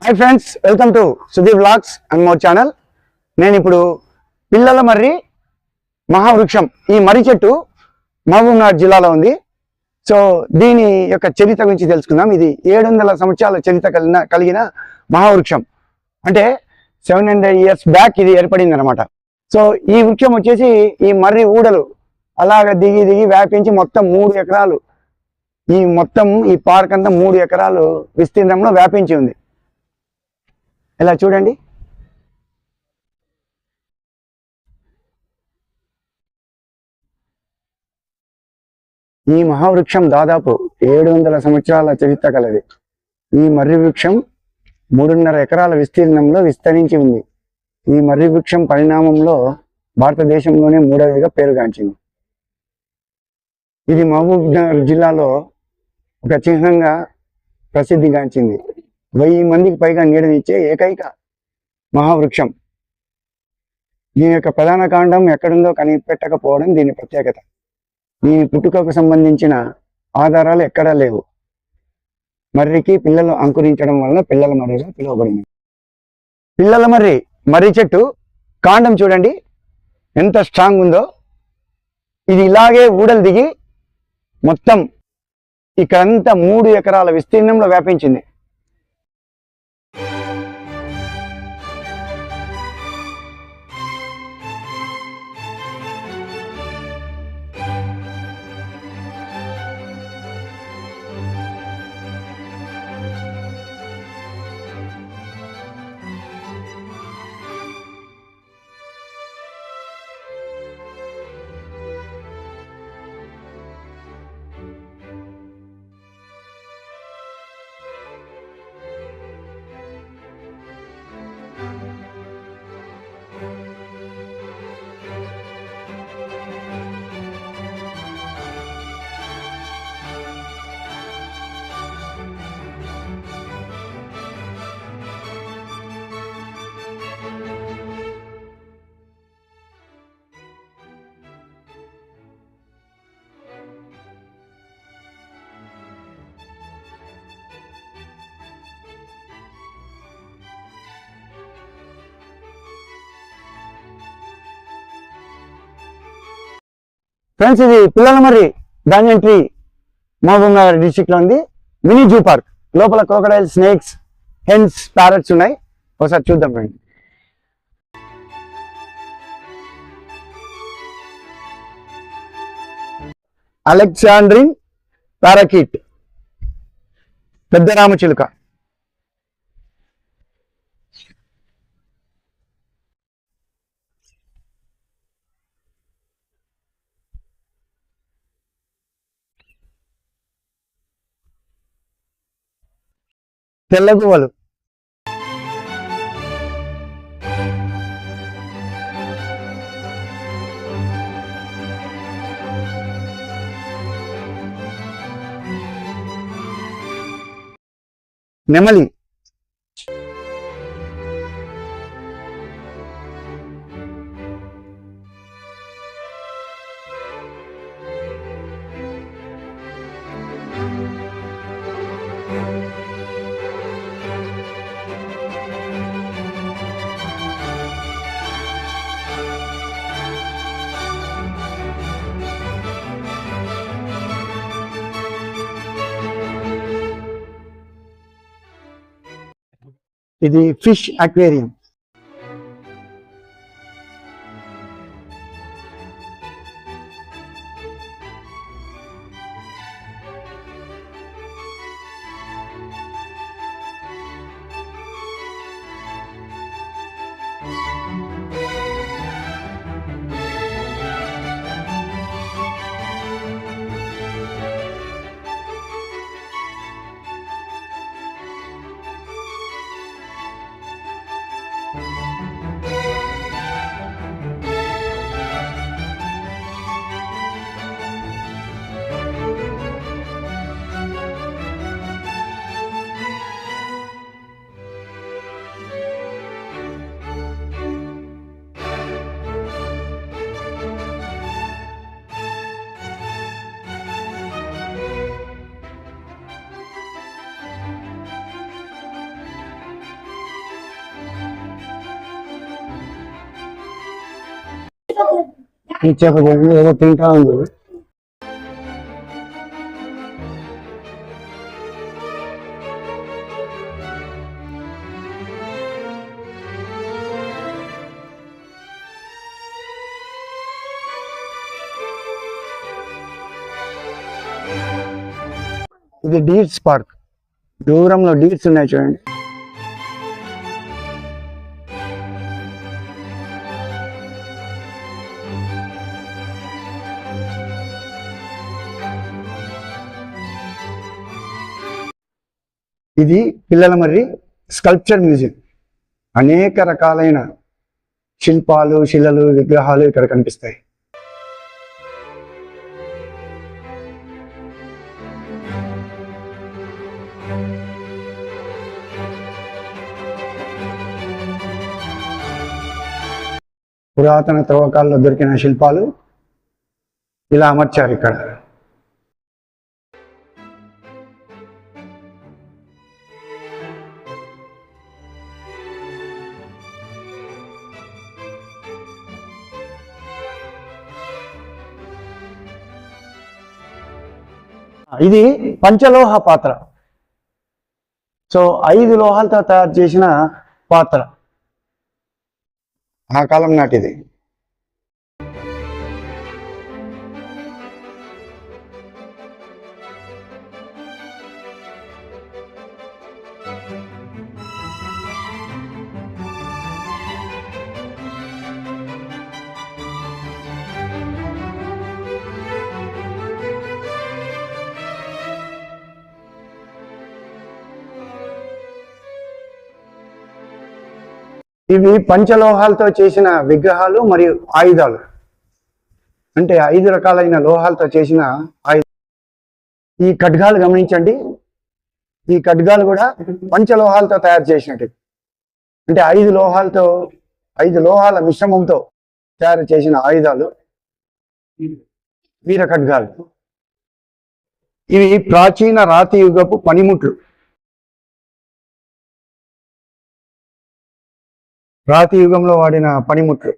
Hi friends, welcome to Sudheer vlogs and more channel. నేను ఇప్పుడు పిల్లల మర్రి మహావృక్షం, ఈ మర్రి చెట్టు మహబూబ్నగర్ జిల్లాలో ఉంది. సో దీని యొక్క చరిత్ర గురించి తెలుసుకుందాం. ఇది 700 సంవత్సరాల చరిత్ర కలిగిన మహావృక్షం. అంటే 700 years బ్యాక్ ఇది ఏర్పడింది అనమాట. సో ఈ వృక్షం వచ్చేసి ఈ మర్రి ఊడలు అలాగ దిగి వ్యాపించి మొత్తం 3 ఎకరాలు, ఈ పార్క్ అంతా 3 ఎకరాలు విస్తీర్ణంలో వ్యాపించి ఉంది. ఇలా చూడండి. ఈ మహావృక్షం దాదాపు 700 సంవత్సరాల చరిత్ర కలది. ఈ మర్రి వృక్షం 3.5 ఎకరాల విస్తీర్ణంలో విస్తరించి ఉంది. ఈ మర్రి వృక్షం పరిణామంలో భారతదేశంలోనే 3వదిగా పేరుగాంచింది. ఇది మహబూబ్నగర్ జిల్లాలో ఒక చిహ్నంగా ప్రసిద్ధిగాంచింది. 1000 మందికి పైగా నీడనిచ్చే ఏకైక మహావృక్షం. దీని యొక్క ప్రధాన కాండం ఎక్కడుందో కనిపెట్టకపోవడం దీని ప్రత్యేకత. దీని పుట్టుకకు సంబంధించిన ఆధారాలు ఎక్కడా లేవు. మర్రికి పిల్లలు అంకురించడం వలన పిల్లల మర్రిగా పిలువబడింది. పిల్లల మర్రి చెట్టు కాండం చూడండి ఎంత స్ట్రాంగ్ ఉందో. ఇది ఇలాగే ఊడలు దిగి మొత్తం ఇక్కడంతా 3 ఎకరాల విస్తీర్ణంలో వ్యాపించింది. ఫ్రెండ్స్, ఇది పిల్లల మర్రి బ్యానియన్ ట్రీ మహబూబ్నగర్ డిస్ట్రిక్ట్ లో ఉంది. మినీ జూ పార్క్ లోపల క్రోకడైల్, స్నేక్స్, హెన్స్, ప్యారెట్స్ ఉన్నాయి. ఒకసారి చూద్దాం ఫ్రెండ్. అలెగ్జాండ్రిన్ పారాకిట్, పెద్ద రామచిలుక. తెల్ల గువ్వలు, నెమలి, ఇది ఫిష్ అక్వేరియం. ఈ చేప చూడండి ఏదో తింటా ఉంది. ఇది డీర్స్ పార్క్. దూరంలో డీర్స్ ఉన్నాయి చూడండి. ఇది పిల్లల మర్రి స్కల్ప్చర్ మ్యూజియం. అనేక రకాలైన శిల్పాలు, శిలలు, విగ్రహాలు ఇక్కడ కనిపిస్తాయి. పురాతన తవ్వకాల్లో దొరికిన శిల్పాలు ఇలా అమర్చారు ఇక్కడ. ఇది పంచలోహ పాత్ర. సో 5 లోహాలతో తయారు చేసిన పాత్ర. ఆ కాలం నాటిది. ఇవి పంచలోహాలతో చేసిన విగ్రహాలు మరియు ఆయుధాలు. అంటే 5 రకాలైన లోహాలతో చేసిన ఆయుధాలు. ఈ ఖడ్గాలు గమనించండి. ఈ ఖడ్గాలు కూడా పంచలోహాలతో తయారు చేసినట్టు. అంటే 5 లోహాల మిశ్రమంతో తయారు చేసిన ఆయుధాలు వీర ఖడ్గాలు. ఇవి ప్రాచీన రాతి యుగపు పనిముట్లు. రాతి యుగంలో వాడిన పనిముట్లు.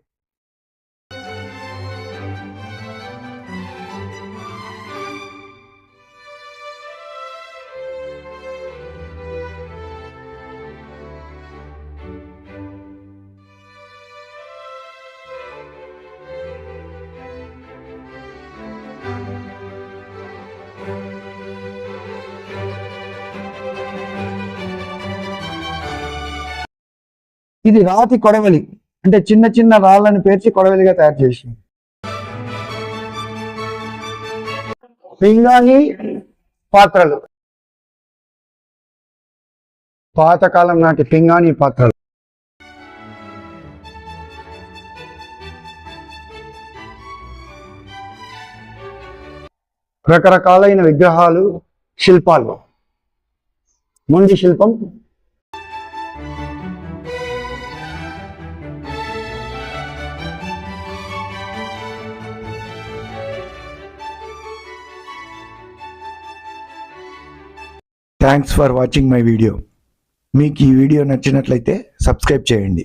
ఇది రాతి కొడవలి. అంటే చిన్న చిన్న రాళ్ళని పేర్చి కొడవలిగా తయారు చేసింది. పింగాణి పాత్రలు. పాతకాలం నాటి పింగాణి పాత్రలు. రకరకాలైన విగ్రహాలు, శిల్పాలు. మొండి శిల్పం. Thanks for watching my video. మీకు ఈ వీడియో నచ్చినట్లయితే సబ్స్క్రైబ్ చేయండి.